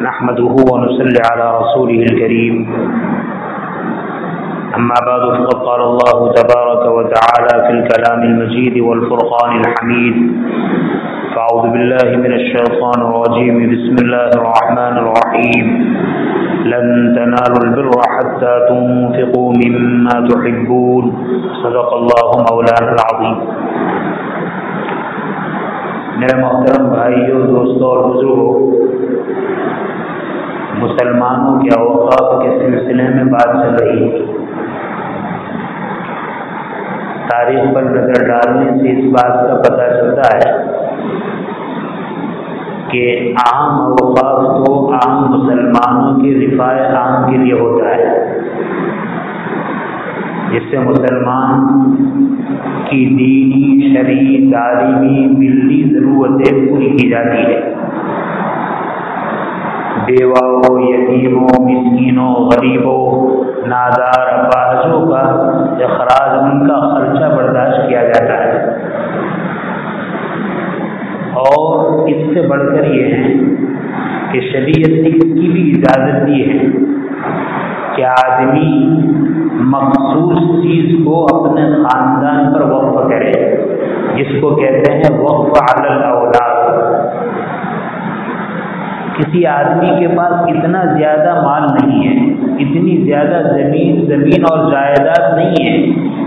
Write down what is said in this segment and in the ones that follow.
نحمده ونصلي على رسوله الكريم أما بعد فقد قال الله تبارك وتعالى في الكلام المجيد والفرقان الحميد فأعوذ بالله من الشيطان الرجيم بسم الله الرحمن الرحيم لن تنالوا البر حتى تنفقوا مما تحبون صدق الله مولانا العظيم. میرے محترم بھائیوں، دوستوں اور بزرگوں، مسلمانوں کے اوقاف کے سلسلے میں بات چل رہی ہے. تاریخ پر نظر ڈالنے سے اس بات کا پتہ چلتا ہے کہ عام اوقاف تو عام مسلمانوں کی رفاع عام کے لیے ہوتا ہے، جس سے مسلمان کی دینی، شرعی، تعلیمی، ملی ضرورتیں پوری کی جاتی ہے. بیواؤں، یتیموں، مسکینوں، غریبوں، نادار، اپاہجوں کا اخراج، ان کا خرچہ برداشت کیا جاتا ہے. اور اس سے بڑھ کر یہ ہے کہ شریعت نے اس کی بھی اجازت دی ہے کہ آدمی مخصوص چیز کو اپنے خاندان پر وقف کرے، جس کو کہتے ہیں وقف علی الاولاد. کسی آدمی کے پاس اتنا زیادہ مال نہیں ہے، اتنی زیادہ زمین اور جائیداد نہیں ہے،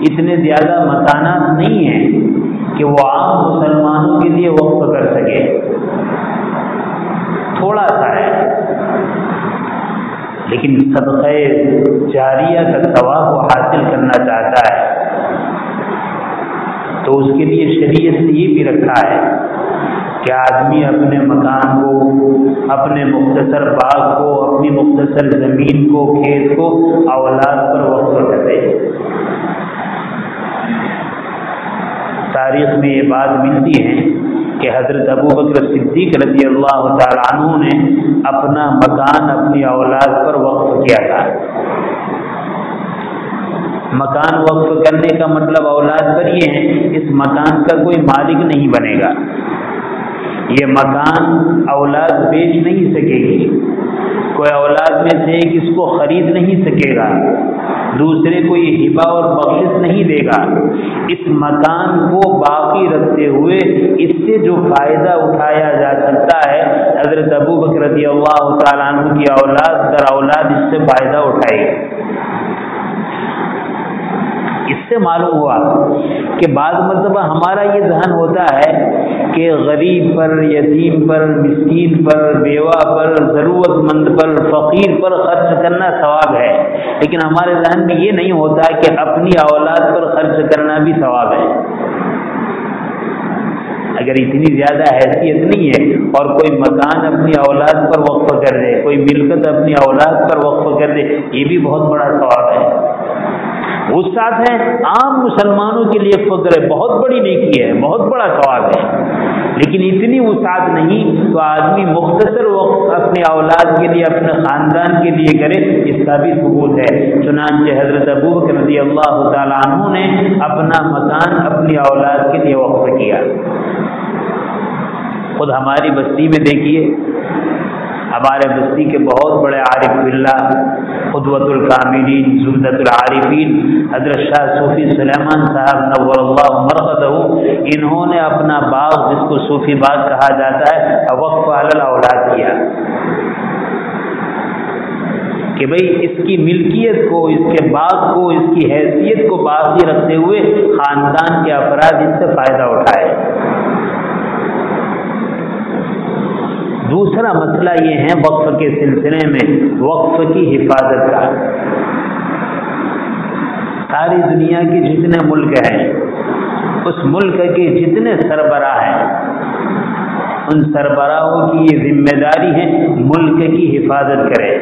اتنے زیادہ مکانات نہیں ہیں کہ وہ عام مسلمانوں کے لیے وقف کر سکے. تھوڑا سا ہے، لیکن صدقہ جاریہ کا ثواب وہ حاصل کرنا چاہتا ہے تو اس کے لیے شریعت نے یہ بھی رکھا ہے کہ آدمی اپنے مکان کو، اپنے مختصر باغ کو، اپنی مختصر زمین کو، کھیت کو اولاد پر وقف کر دے. تاریخ میں یہ بات ملتی ہے کہ حضرت ابوبکر صدیق رضی اللہ تعالی عنہ نے اپنا مکان اپنی اولاد پر وقف کیا تھا. مکان وقف کرنے کا مطلب اولاد پر یہ ہے اس مکان کا کوئی مالک نہیں بنے گا، یہ مکان اولاد بیچ نہیں سکے گی، کوئی اولاد میں سے ایک اس کو خرید نہیں سکے گا، دوسرے کو یہ ہبہ اور بخشش نہیں دے گا. اس مکان کو باقی رکھتے ہوئے اس سے جو فائدہ اٹھایا جا سکتا ہے، حضرت ابوبکر رضی اللہ تعالیٰ عنہ کی اولاد در اولاد اس سے فائدہ اٹھائے. اس سے معلوم ہوا کہ بعض مرتبہ ہمارا یہ ذہن ہوتا ہے کہ غریب پر، یتیم پر، مسکین پر، بیوہ پر، ضرورت مند پر، فقیر پر خرچ کرنا ثواب ہے، لیکن ہمارے ذہن میں یہ نہیں ہوتا کہ اپنی اولاد پر خرچ کرنا بھی ثواب ہے. اگر اتنی زیادہ حیثیت نہیں ہے اور کوئی مکان اپنی اولاد پر وقف کر دے، کوئی ملکت اپنی اولاد پر وقف کر دے، یہ بھی بہت بڑا ثواب ہے. وہ ساتھ ہیں عام مسلمانوں کے لیے فضل ہے، بہت بڑی نیکی ہے، بہت بڑا ثواب ہے، لیکن اتنی وسعت نہیں تو آدمی مختصر وقت اپنے اولاد کے لیے، اپنے خاندان کے لیے کرے، اس کا بھی ثبوت ہے. چنانچہ حضرت ابوبکر رضی اللہ تعالیٰ عنہ نے اپنا مکان اپنی اولاد کے لیے وقف کیا. خود ہماری بستی میں دیکھیے، ہمارے بستی کے بہت بڑے عارف باللہ، قدوۃ الکاملین، زبدۃ العارفین حضرت شاہ صوفی سلیمان صاحب نور اللہ مرقدہ، انہوں نے اپنا باغ، جس کو صوفی باغ کہا جاتا ہے، وقف علی الاولاد کیا کہ بھئی اس کی ملکیت کو، اس کے باغ کو، اس کی حیثیت کو باقی رکھتے ہوئے خاندان کے افراد اس سے فائدہ اٹھائے. دوسرا مسئلہ یہ ہے وقف کے سلسلے میں وقف کی حفاظت کا. ساری دنیا کے جتنے ملک ہیں، اس ملک کے جتنے سربراہ ہیں، ان سربراہوں کی یہ ذمہ داری ہے ملک کی حفاظت کرے.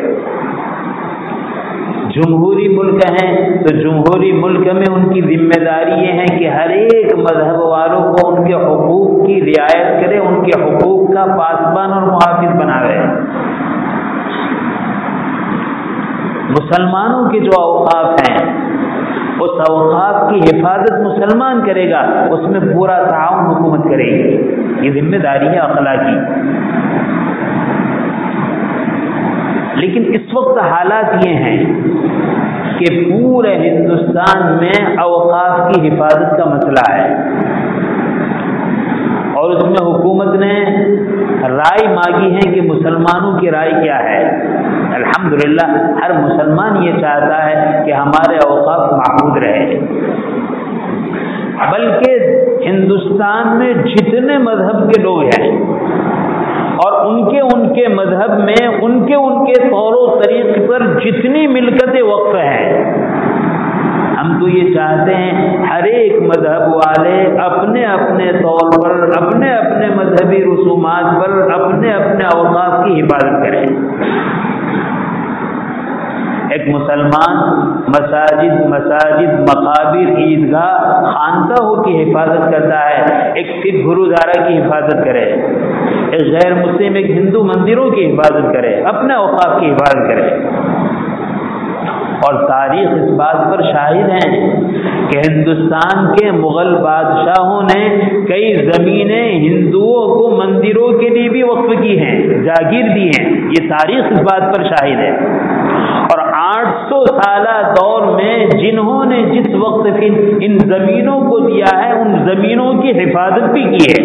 جمہوری ملک ہیں تو جمہوری ملک میں ان کی ذمہ داری یہ ہے کہ ہر ایک مذہب والوں کو ان کے حقوق کی رعایت کرے، ان کے حقوق کا پاسبان اور محافظ بناوے. مسلمانوں کے جو اوقاف ہیں، اس اوقاف کی حفاظت مسلمان کرے گا، اس میں پورا تعاون حکومت کرے گی. یہ ذمہ داری ہے اخلاقی. لیکن اس وقت حالات یہ ہیں کہ پورے ہندوستان میں اوقاف کی حفاظت کا مسئلہ ہے، اور اس میں حکومت نے رائے مانگی ہے کہ مسلمانوں کی رائے کیا ہے۔ الحمدللہ ہر مسلمان یہ چاہتا ہے کہ ہمارے اوقاف محفوظ رہے، بلکہ ہندوستان میں جتنے مذہب کے لوگ ہیں اور ان کے مذہب میں ان کے طور و طریق پر جتنی ملکت وقف ہیں، ہم تو یہ چاہتے ہیں ہر ایک مذہب والے اپنے اپنے طور پر، اپنے اپنے مذہبی رسومات پر اپنے اپنے اوقاف کی حفاظت کریں۔ ایک مسلمان مساجد، مقابر، عیدگاہ، خانقاہوں کی حفاظت کرتا ہے، ایک سکھ گرودوارا کی حفاظت کرے، ایک غیر مسلم ایک ہندو مندروں کی حفاظت کرے، اپنے اوقاف کی حفاظت کرے۔ اور تاریخ اس بات پر شاہد ہے کہ ہندوستان کے مغل بادشاہوں نے کئی زمینیں ہندوؤں کو مندروں کے لیے بھی وقف کی ہیں، جاگیر دی ہیں، یہ تاریخ اس بات پر شاہد ہے۔ اور 800 سالہ دور میں جنہوں نے جس وقت ان زمینوں کو دیا ہے، ان زمینوں کی حفاظت بھی کی ہے۔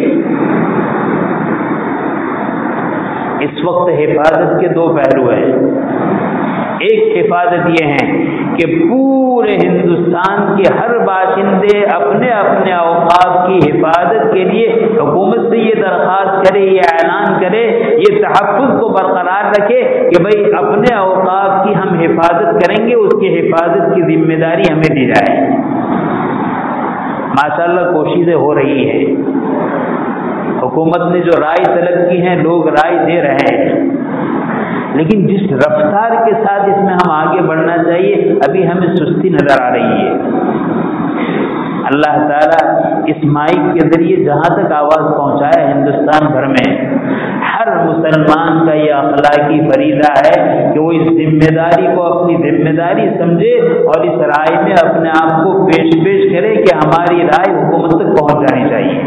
اس وقت حفاظت کے دو پہلو ہیں۔ ایک حفاظت یہ ہے کہ پورے ہندوستان کے ہر باشندے اپنے اپنے اوقاف کی حفاظت کے لیے حکومت سے یہ درخواست کرے، یہ اعلان کرے، یہ تحفظ کو برقرار رکھے کہ بھئی اپنے اوقاف کی ہم حفاظت کریں گے، اس کی حفاظت کی ذمہ داری ہمیں دی جائے۔ ماشاءاللہ کوششیں ہو رہی ہیں، حکومت نے جو رائے طلب کی ہیں لوگ رائے دے رہے ہیں، لیکن جس رفتار کے ساتھ اس میں ہم آگے بڑھنا چاہیے ابھی ہمیں سستی نظر آ رہی ہے۔ اللہ تعالیٰ اس مائک کے ذریعے جہاں تک آواز پہنچایا ہندوستان بھر میں، ہر مسلمان کا یہ اخلاقی فریضہ ہے کہ وہ اس ذمہ داری کو اپنی ذمہ داری سمجھے اور اس رائے میں اپنے آپ کو پیش کرے کہ ہماری رائے حکومت تک پہنچ جانی چاہیے۔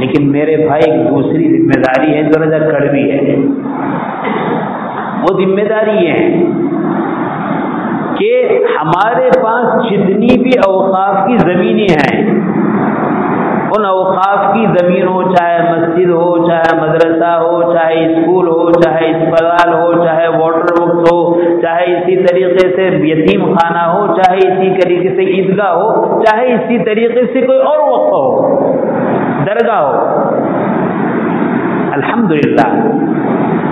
لیکن میرے بھائی ایک دوسری ذمہ داری ہے جو ذرا کڑوی ہے، وہ ذمہ داری یہ ہے کہ ہمارے پاس جتنی بھی اوقاف کی زمینیں ہیں، ان اوقاف کی زمین ہو، چاہے مسجد ہو، چاہے مدرسہ ہو، چاہے اسکول ہو، چاہے اسپتال ہو، چاہے واٹر ورکس ہو، چاہے اسی طریقے سے یتیم خانہ ہو، چاہے اسی طریقے سے عیدگاہ ہو، چاہے اسی طریقے سے کوئی اور وقف ہو، درگاہ ہو، الحمدللہ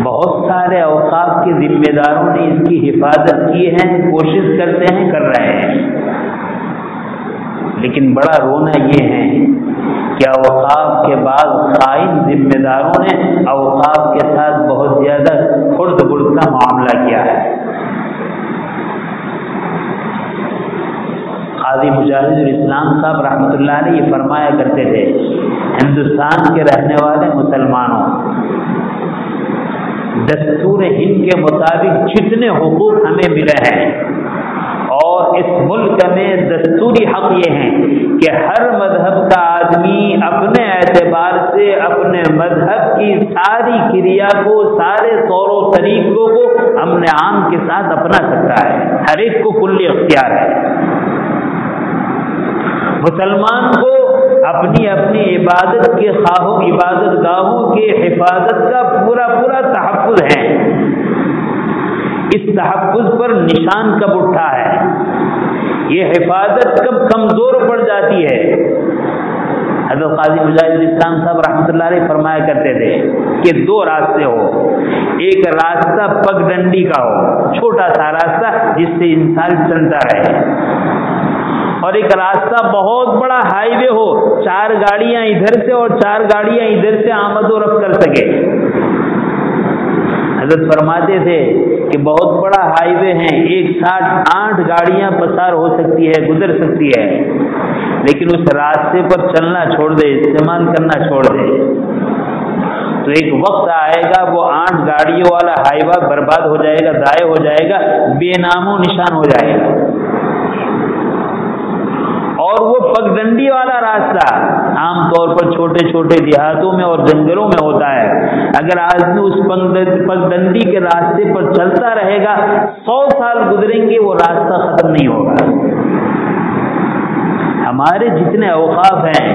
بہت سارے اوقاف کے ذمہ داروں نے اس کی حفاظت کی ہے، کوشش کرتے ہیں، کر رہے ہیں۔ لیکن بڑا رونا یہ ہے کہ اوقاف کے بعد خائن ذمہ داروں نے اوقاف کے ساتھ بہت زیادہ خرد برد کا معاملہ کیا ہے۔ قاضی مجاہد الاسلام صاحب رحمۃ اللہ علیہ یہ فرمایا کرتے تھے، ہندوستان کے رہنے والے مسلمانوں، دستور ہند کے مطابق جتنے حقوق ہمیں ملے ہیں، اور اس ملک میں دستوری حق یہ ہے کہ ہر مذہب کا آدمی اپنے اعتبار سے اپنے مذہب کی ساری کریا کو، سارے طور و طریقوں کو امن عام کے ساتھ اپنا سکتا ہے، ہر ایک کو کلی اختیار ہے۔ مسلمان کو اپنی اپنی عبادت کے عبادت گاہوں کے حفاظت کا پورا تحفظ ہے۔ اس تحفظ پر نشان کب اٹھا ہے، یہ حفاظت کب کمزور پڑ جاتی ہے؟ حضرت قاضی مجاہد الاسلام صاحب رحمۃ اللہ علیہ فرمایا کرتے تھے کہ دو راستے ہو، ایک راستہ پگ ڈنڈی کا ہو، چھوٹا سا راستہ جس سے انسان چلتا رہے، اور ایک راستہ بہت بڑا ہائی وے ہو، 4 گاڑیاں ادھر سے اور 4 گاڑیاں ادھر سے آمد و رفت کر سکے۔ حضرت فرماتے تھے کہ بہت بڑا ہائی وے ہے، ایک ساتھ 8 گاڑیاں پسار ہو سکتی ہے، گزر سکتی ہے، لیکن اس راستے پر چلنا چھوڑ دے، استعمال کرنا چھوڑ دے تو ایک وقت آئے گا وہ 8 گاڑیوں والا ہائی وے برباد ہو جائے گا، ضائع ہو جائے گا، بے نام و نشان ہو جائے گا۔ اور وہ پگڈنڈی والا راستہ عام طور پر چھوٹے چھوٹے دیہاتوں میں اور جنگلوں میں ہوتا ہے، اگر آدمی اس پگڈنڈی کے راستے پر چلتا رہے گا 100 سال گزریں گے وہ راستہ ختم نہیں ہوگا۔ ہمارے جتنے اوقاف ہیں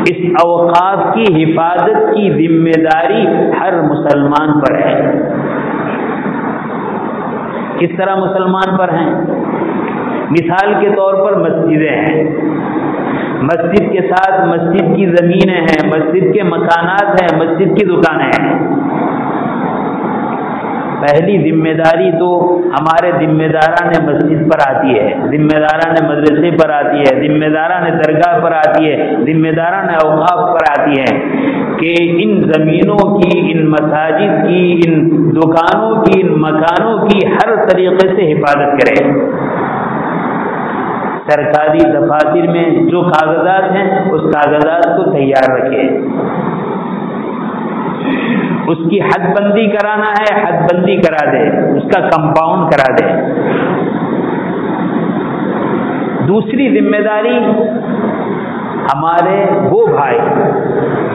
اس اوقاف کی حفاظت کی ذمہ داری ہر مسلمان پر ہے۔ کس طرح مسلمان پر ہیں؟ مثال کے طور پر مسجدیں ہیں، مسجد کے ساتھ مسجد کی زمینیں ہیں، مسجد کے مکانات ہیں، مسجد کی دکانیں ہیں۔ پہلی ذمہ داری تو ہمارے ذمہ داران مسجد پر آتی ہے، ذمہ داران مدرسے پر آتی ہے، ذمہ داران درگاہ پر آتی ہے، ذمہ داران اوقاف پر آتی ہے کہ ان زمینوں کی، ان مساجد کی، ان دکانوں کی، ان مکانوں کی ہر طریقے سے حفاظت کرے۔ سرکاری دفاتر میں جو کاغذات ہیں اس کاغذات کو تیار رکھے، اس کی حد بندی کرانا ہے حد بندی کرا دے، اس کا کمپاؤنڈ کرا دے۔ دوسری ذمہ داری ہمارے وہ بھائی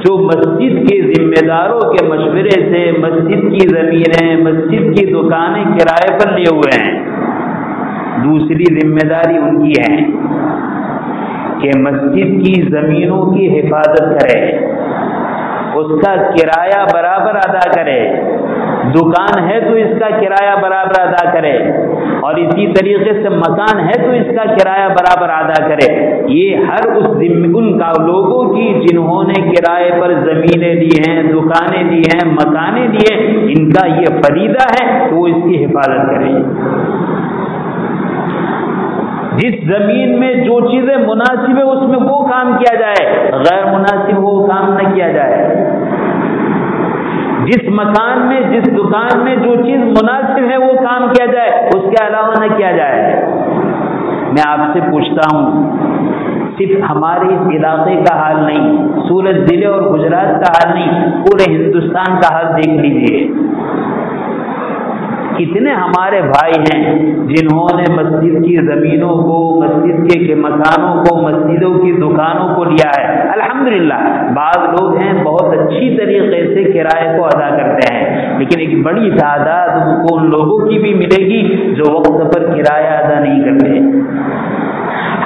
جو مسجد کے ذمہ داروں کے مشورے سے مسجد کی زمینیں، مسجد کی دکانیں کرائے پر لیے ہوئے ہیں، دوسری ذمہ داری ان کی ہے کہ مسجد کی زمینوں کی حفاظت کرے، اس کا کرایہ برابر ادا کرے، دکان ہے تو اس کا کرایہ برابر ادا کرے، اور اسی طریقے سے مکان ہے تو اس کا کرایہ برابر ادا کرے۔ یہ ہر ان کا لوگوں کی جنہوں نے کرائے پر زمینیں دی ہیں، دکانیں دی ہیں، مکانیں دی ہیں، ان کا یہ فریضہ ہے کہ وہ اس کی حفاظت کریں۔ جس زمین میں جو چیزیں مناسب ہے اس میں وہ کام کیا جائے، غیر مناسب وہ کام نہ کیا جائے۔ جس مکان میں، جس دکان میں جو چیز مناسب ہے وہ کام کیا جائے، اس کے علاوہ نہ کیا جائے۔ میں آپ سے پوچھتا ہوں، صرف ہمارے اس علاقے کا حال نہیں، سورت ضلع اور گجرات کا حال نہیں، پورے ہندوستان کا حال دیکھ لیجئے۔ کتنے ہمارے بھائی ہیں جنہوں نے مسجد کی زمینوں کو، مسجد کے مکانوں کو، مسجدوں کی دکانوں کو لیا ہے۔ الحمدللہ بعض لوگ ہیں بہت اچھی طریقے سے کرائے کو ادا کرتے ہیں، لیکن ایک بڑی تعداد کو ان لوگوں کی بھی ملے گی جو وقت پر کرایہ ادا نہیں کرتے۔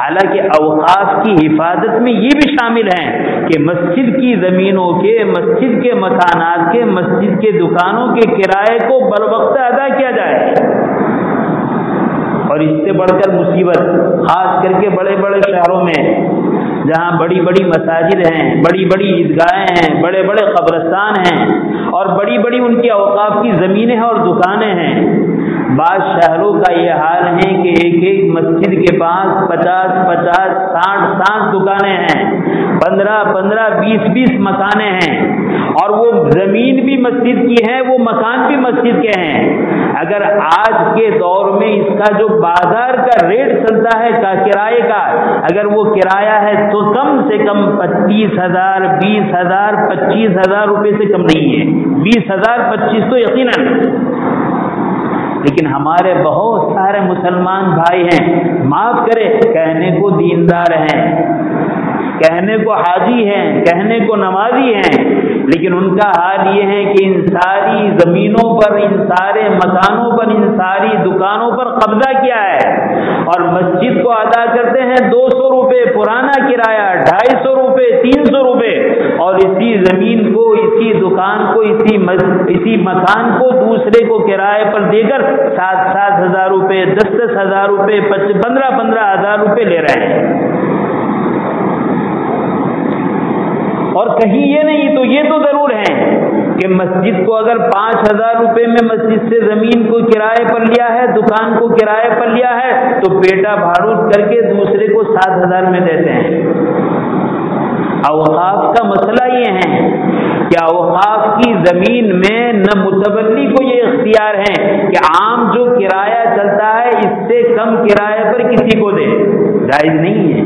حالانکہ اوقاف کی حفاظت میں یہ بھی شامل ہیں کہ مسجد کی زمینوں کے، مسجد کے مکانات کے، مسجد کے دکانوں کے کرائے کو بروقت ادا کیا جائے۔ اور اس سے بڑھ کر مصیبت خاص کر کے بڑے بڑے شہروں میں جہاں بڑی بڑی مساجد ہیں، بڑی بڑی عیدگاہیں ہیں، بڑے بڑے قبرستان ہیں اور بڑی بڑی ان کی اوقاف کی زمینیں ہیں اور دکانیں ہیں، بعض شہروں کا یہ حال ہے کہ ایک ایک مسجد کے پاس 50-50, 60-60 دکانیں ہیں، 15-15, 20-20 مکانیں ہیں، اور وہ زمین بھی مسجد کی ہے، وہ مکان بھی مسجد کے ہیں۔ اگر آج کے دور میں اس کا جو بازار کا ریٹ چلتا ہے کرائے کا، اگر وہ کرایہ ہے تو کم سے کم 25,000, 20,000, 25,000 روپے سے کم نہیں ہے، 20,000, 25 تو یقیناً۔ لیکن ہمارے بہت سارے مسلمان بھائی ہیں، معاف کرے کہنے کو دیندار ہیں، کہنے کو حاجی ہیں، کہنے کو نمازی ہیں، لیکن ان کا حال یہ ہے کہ ان ساری زمینوں پر، ان سارے مکانوں پر، ان ساری دکانوں پر قبضہ کیا ہے، اور مسجد کو ادا کرتے ہیں 200 روپے پرانا کرایہ، 250 روپے، 300 روپے، اور اسی زمین کو، اسی دکان کو، اسی مکان کو دوسرے کو کرائے پر دے کر 7-7 ہزار روپے، 10-10 ہزار روپے، 15-15 ہزار روپے لے رہے ہیں۔ اور کہیں یہ نہیں تو یہ تو ضرور ہے کہ مسجد کو اگر 5,000 روپے میں مسجد سے زمین کو کرائے پر لیا ہے، دکان کو کرائے پر لیا ہے، تو پیٹا بھاڑوت کر کے دوسرے کو 7,000 میں دیتے ہیں۔ اوقاف کا مسئلہ یہ ہے کہ اوقاف کی زمین میں نہ متولی کو یہ اختیار ہے کہ عام جو کرایہ چلتا ہے اس سے کم کرائے پر کسی کو دے، جائز نہیں ہے۔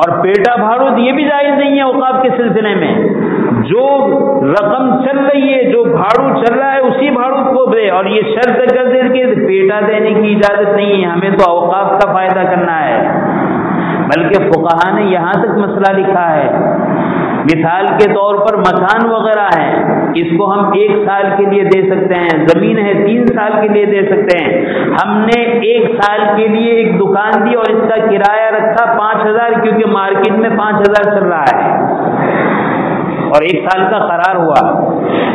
اور پیٹا بھاڑوت یہ بھی جائز نہیں ہے اوقاف کے سلسلے میں، جو رقم چل رہی ہے، جو بھاڑو چل رہا ہے اسی بھاڑوت کو دے، اور یہ شرط کر دے کہ پیٹا دینے کی اجازت نہیں ہے، ہمیں تو اوقاف کا فائدہ کرنا ہے، بلکہ فقہا نے یہاں تک مسئلہ لکھا ہے، مثال کے طور پر مکان وغیرہ ہے، اس کو ہم 1 سال کے لیے دے سکتے ہیں، زمین ہے 3 سال کے لیے دے سکتے ہیں، ہم نے 1 سال کے لیے ایک دکان دی اور اس کا کرایہ رکھا 5000 کیونکہ مارکیٹ میں 5000 چل رہا ہے اور 1 سال کا قرار ہوا،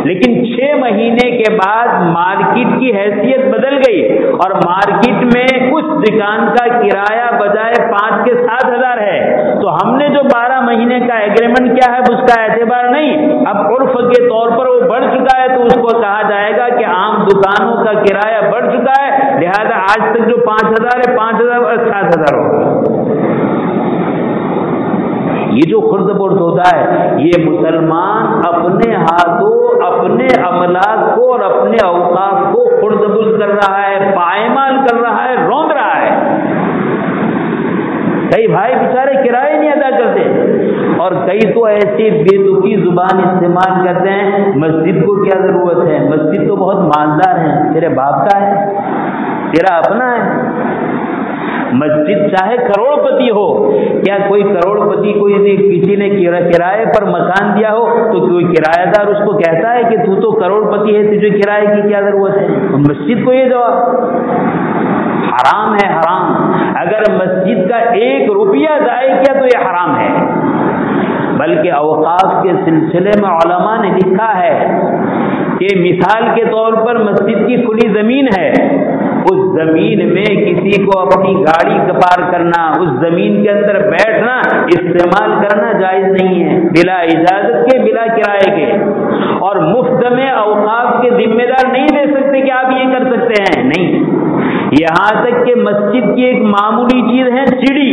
لیکن 6 مہینے کے بعد مارکیٹ کی حیثیت بدل گئی اور مارکیٹ میں اس دکان کا کرایہ بجائے 5 کے 7000 ہے، تو ہم نے جو 12 مہینے کا ایگریمنٹ کیا ہے اس کا اعتبار نہیں، اب عرف کے طور پر وہ بڑھ چکا ہے تو اس کو کہا جائے گا کہ عام دکانوں کا کرایہ بڑھ چکا ہے، لہذا آج تک جو 5000 ہے 5000 اور 7000 ہوگا۔ یہ جو خرد برد ہوتا ہے یہ مسلمان اپنے ہاتھوں اپنے املاک کو اور اپنے اوقاف کو خرد برد کر رہا ہے، پائمال کر رہا ہے، روند رہا ہے۔ کئی بھائی بیچارے کرائے نہیں ادا کرتے اور کئی تو ایسی بے تکی زبان استعمال کرتے ہیں، مسجد کو کیا ضرورت ہے، مسجد تو بہت مالدار ہے، تیرے باپ کا ہے، تیرا اپنا ہے۔ مسجد چاہے کروڑ پتی ہو، کیا کوئی کروڑ پتی کو کسی نے کرائے پر مکان دیا ہو تو کوئی کرایہ دار اس کو کہتا ہے کہ تو کروڑ پتی ہے، تجھے کرائے کی کیا ضرورت ہے؟ مسجد کو یہ جواب حرام ہے، حرام۔ اگر مسجد کا 1 روپیہ ضائع کیا تو یہ حرام ہے، بلکہ اوقاف کے سلسلے میں علماء نے لکھا ہے کہ مثال کے طور پر مسجد کی کھلی زمین ہے، اس زمین میں کسی کو اپنی گاڑی پارک کرنا، اس زمین کے اندر بیٹھنا، استعمال کرنا جائز نہیں ہے، بلا اجازت کے، بلا کرائے کے، اور مفت میں اوقاف کے ذمہ دار نہیں دے سکتے کہ آپ یہ کر سکتے ہیں، نہیں۔ یہاں تک کہ مسجد کی ایک معمولی چیز ہے سیڑھی،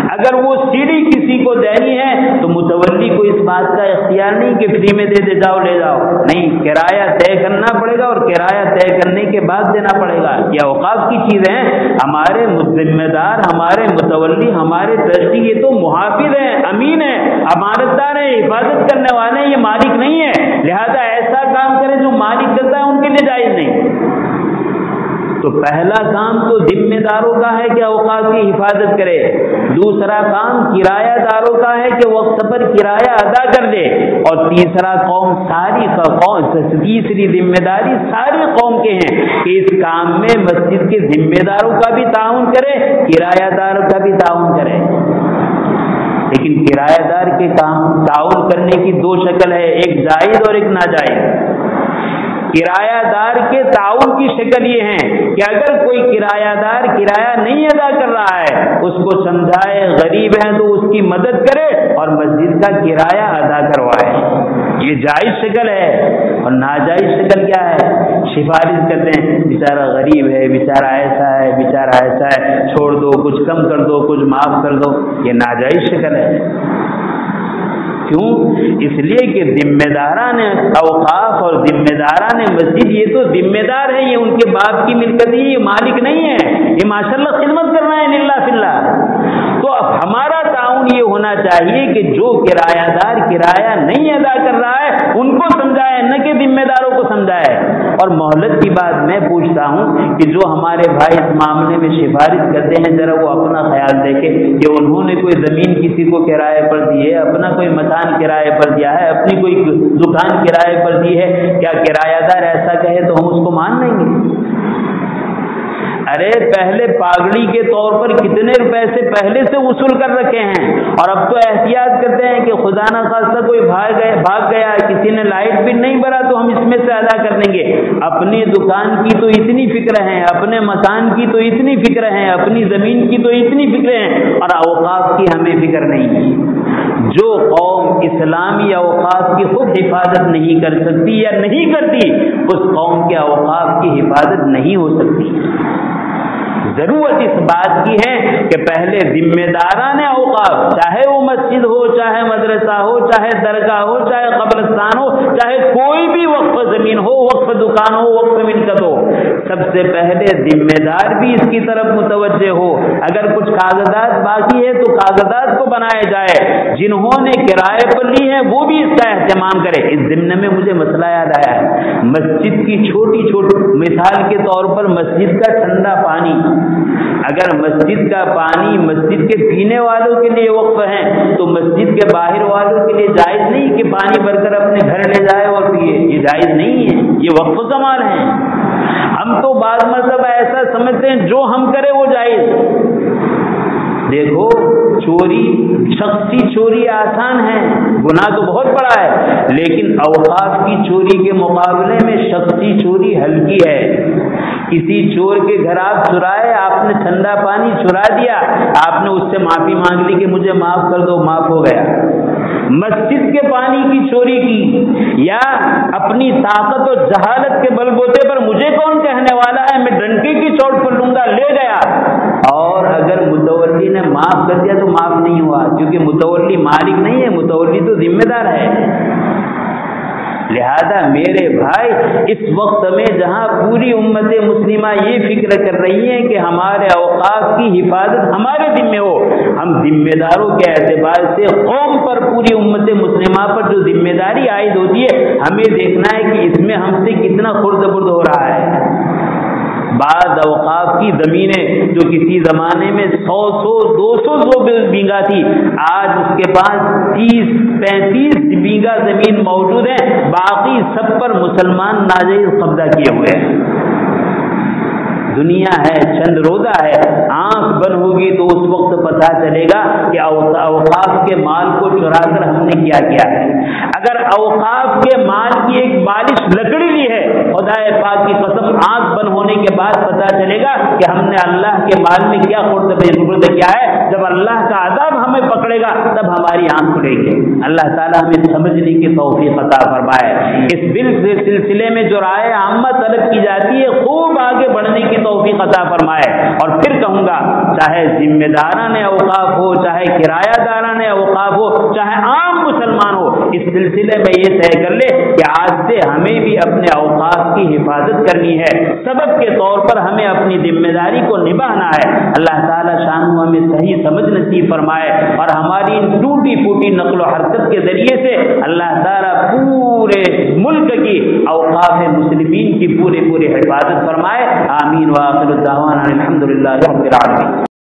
اگر وہ سیڑھی کسی کو دینی ہے تو متولی کو اس بات کا اختیار نہیں کہ فری میں دے جاؤ لے جاؤ، نہیں، کرایہ طے کرنا پڑے گا اور کرایہ طے کرنے کے بعد دینا پڑے گا۔ یہ اوقاف کی چیز ہے، ہمارے ذمہ دار، ہمارے متولی، ہمارے ٹرسٹی یہ تو محافظ ہیں، امین ہیں، امانت دار ہیں، حفاظت کرنے والے ہیں، یہ مالک نہیں ہے، لہذا ایسا کام کریں جو مالک کرتا ہے ان کے لیے جائز نہیں۔ تو پہلا کام تو ذمہ داروں کا ہے کہ اوقاف کی حفاظت کرے، دوسرا کام کرایہ داروں کا ہے کہ وقت پر کرایہ ادا کر دے، اور تیسری ذمہ داری ساری قوم کے ہیں کہ اس کام میں مسجد کے ذمہ داروں کا بھی تعاون کرے، کرایہ داروں کا بھی تعاون کرے۔ لیکن کرایہ دار کے کام تعاون کرنے کی 2 شکل ہے، ایک جائز اور ایک ناجائز۔ کرایہ دار کے تعاون کی شکل یہ ہے کہ اگر کوئی کرایہ دار کرایہ نہیں ادا کر رہا ہے اس کو سمجھائے، غریب ہے تو اس کی مدد کرے اور مسجد کا کرایہ ادا کروائے، یہ جائز شکل ہے۔ اور ناجائز شکل کیا ہے؟ سفارش کرتے ہیں، بیچارہ غریب ہے، بیچارہ ایسا ہے، بیچارہ ایسا ہے، چھوڑ دو، کچھ کم کر دو، کچھ معاف کر دو، یہ ناجائز شکل ہے۔ کیوں؟ اس لیے کہ ذمہ داران اوقاف اور ذمہ داران مسجد یہ تو ذمہ دار ہیں، یہ ان کے باپ کی ملکت ہے، یہ مالک نہیں ہے، یہ ماشاءاللہ خدمت کر رہے ہیں للہ فی اللہ۔ تو اب ہمارا تعاون یہ ہونا چاہیے کہ جو کرایہ دار کرایہ نہیں ادا کر رہا ہے ان کو سمجھائے، نہ کہ ذمہ داروں کو سمجھائے۔ اور مہلت کی بات میں پوچھتا ہوں کہ جو ہمارے بھائی اس معاملے میں سفارش کرتے ہیں ذرا وہ اپنا خیال دیکھیں کہ انہوں نے کوئی زمین کسی کو کرائے پر دی ہے، اپنا کوئی مکان کرائے پر دیا ہے، اپنی کوئی دکان کرائے پر دی ہے، کیا کرایہ دار ایسا کہے تو ہم اس کو مان لیں گے؟ ارے پہلے پاگڑی کے طور پر کتنے روپے سے پہلے سے وصول کر رکھے ہیں، اور اب تو احتیاط کرتے ہیں کہ خدا نہ خواستہ کوئی بھاگ گیا، کسی نے لائٹ بل نہیں بھرا تو ہم اس میں سے ادا کر دیں گے۔ اپنی دکان کی تو اتنی فکر ہے، اپنے مکان کی تو اتنی فکر ہے، اپنی زمین کی تو اتنی فکر ہے، اور اوقاف کی ہمیں فکر نہیں ہے۔ جو قوم اسلامی اوقاف کی خود حفاظت نہیں کر سکتی یا نہیں کرتی، اس قوم کے اوقاف کی حفاظت نہیں ہو سکتی۔ ضرورت اس بات کی ہے کہ پہلے ذمہ داران اوقاف اوقاف، چاہے وہ مسجد ہو، چاہے مدرسہ ہو، چاہے درگاہ ہو، چاہے قبرستان ہو، چاہے کوئی بھی وقف زمین ہو، وقف دکان ہو، وقف ملکت ہو، سب سے پہلے ذمہ دار بھی اس کی طرف متوجہ ہو۔ اگر کچھ کاغذات باقی ہے تو کاغذات کو بنایا جائے، جنہوں نے کرائے پر لی ہے وہ بھی اس کا اہتمام کرے۔ اس ضمن میں مجھے مسئلہ یاد آیا ہے، مسجد کی چھوٹی چھوٹی مثال کے طور پر مسجد کا ٹھنڈا پانی، اگر مسجد کا پانی مسجد کے پینے والوں کے لیے وقف ہے تو مسجد کے باہر والوں کے لیے جائز نہیں کہ پانی بھر کر اپنے گھر لے جائے اور پیے، یہ جائز نہیں ہے، یہ وقف کمال ہے۔ ہم تو بعض مذہب ایسا سمجھتے ہیں جو ہم کرے وہ جائز۔ دیکھو چوری، شخصی چوری آسان ہے، گناہ تو بہت بڑا ہے، لیکن اوقاف کی چوری کے مقابلے میں شخصی چوری ہلکی ہے۔ کسی چور کے گھر آپ چرائے، آپ نے ٹھنڈا پانی چرا دیا، آپ نے اس سے معافی مانگ لی کہ مجھے معاف کر دو، معاف ہو گیا۔ مسجد کے پانی کی چوری کی یا اپنی طاقت اور جہالت کے بل بوتے پر مجھے کون کہنے والا ہے، میں ڈنڈے کی چوٹ پر لوں گا، لے گیا، اور اگر متولی نے معاف کر دیا تو معاف نہیں ہوا، کیونکہ متولی مالک نہیں ہے، متولی تو ذمہ دار ہے۔ لہذا میرے بھائی، اس وقت میں جہاں پوری امت مسلمہ یہ فکر کر رہی ہے کہ ہمارے اوقاف کی حفاظت ہمارے ذمہ ہو، ہم ذمہ داروں کے اعتبار سے قوم پر، پوری امت مسلمہ پر جو ذمہ داری عائد ہوتی ہے، ہمیں دیکھنا ہے کہ اس میں ہم سے کتنا خرد برد ہو رہا ہے۔ بعض اوقاف کی زمینیں جو کسی زمانے میں 100-200 بیگھا تھی، آج اس کے پاس 30-35 بیگھا زمین موجود ہے، باقی سب پر مسلمان ناجائز قبضہ کیے ہوئے ہیں۔ دنیا ہے، چند روزہ ہے، آنکھ بند ہوگی تو اس وقت پتہ چلے گا کہ اوقاف کے مال کو چرا کر ہم نے کیا کیا ہے۔ اگر اوقاف کے مال کی ایک بالش لکڑی لی ہے، خدا پاک کی قسم آنکھ بند ہونے کے بعد پتہ چلے گا کہ ہم نے اللہ کے مال میں کیا خرد کیا ہے۔ جب اللہ کا عذاب ہمیں پکڑے گا تب ہماری آنکھ کھلے گی۔ اللہ تعالیٰ ہمیں سمجھنے کی توفیق عطا فرمائے۔ اس بل کے سلسلے میں جو رائے عامہ طلب کی جاتی ہے، خوب آگے بڑھنے کی توفیق عطا فرمائے۔ اور پھر کہوں گا، چاہے ذمہ داران اوقاف ہو، چاہے کرایہ داران اوقاف ہو، چاہے عام مسلمان ہو، اس سلسلے میں یہ طے کر لے کہ آج سے ہمیں بھی اپنے اوقاف کی حفاظت کرنی ہے، سبب کے طور پر ہمیں اپنی ذمہ داری کو نبھانا ہے۔ اللہ تعالیٰ شان ہمیں صحیح سمجھ نصیب فرمائے، اور ہماری ان ٹوٹی پھوٹی نقل و حرکت کے ذریعے سے اللہ تعالیٰ پورے ملک کی اوقاف مسلمین کی پوری حفاظت فرمائے۔ آمین۔ وآخر الدعوانا الحمدللہ رب العالمین۔